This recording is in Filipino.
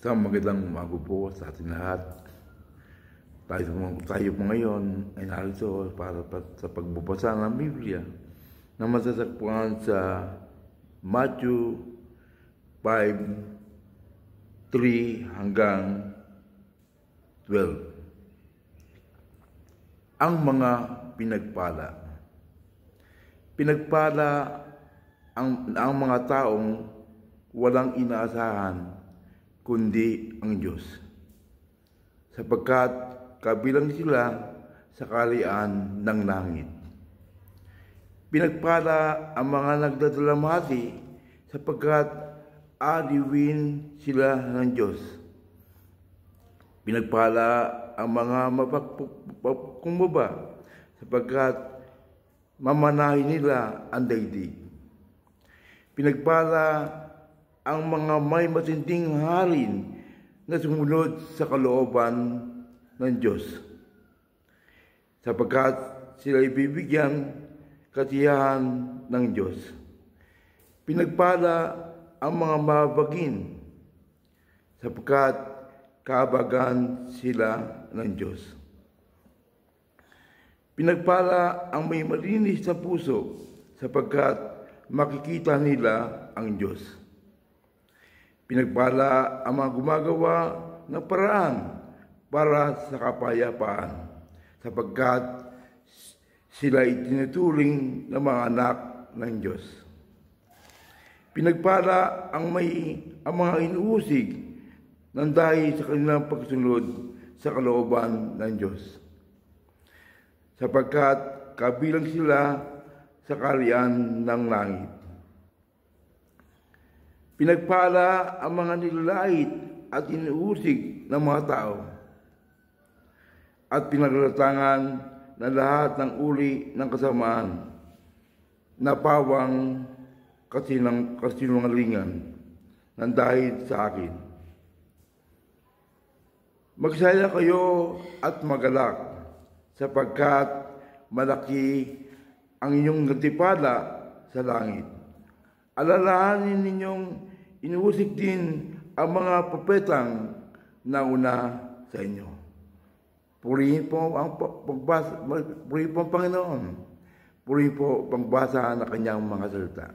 Sa magandang umaga po sa ating lahat. Tayo po ngayon ay narito para sa pagbabasa ng Biblia na matatagpuan sa Matthew 5:3 hanggang 12. Ang mga pinagpala. Pinagpala ang mga taong walang inaasahan kundi ang Diyos, sapagkat kabilang sila sa kaharian ng langit. Pinagpala ang mga nagdadalamhati, sapagkat aliwin sila ng Diyos. Pinagpala ang mga mapagkumbaba, sapagkat mamanahin nila ang daigdig. Pinagpala ang mga may matinding halin na sumunod sa kalooban ng Diyos, sapagkat sila ibibigyan katiyahan ng Diyos. Pinagpala ang mga mabagin, sapagkat kaabagan sila ng Diyos. Pinagpala ang may malinis na puso, sapagkat makikita nila ang Diyos. Pinagpala ang mga gumagawa ng paraan para sa kapayapaan, sapagkat sila itinuturing na mga anak ng Diyos. Pinagpala ang mga inuusig ng dahil sa kanilang pagsunod sa kalooban ng Diyos, sapagkat kabilang sila sa kaharian ng langit. Pinagpala ang mga nilalait at inuusig ng mga tao, at pinaglatangan na lahat ng uri ng kasamaan na pawang kasinungalingan ng dahil sa akin. Magsaya kayo at magalak, sapagkat malaki ang inyong gantimpala sa langit. Alalahanin ninyong inuusig din ang mga propetang nauna sa inyo. Purihin po ang Panginoon. Purihin po ang pagbasa ng kanyang mga salita.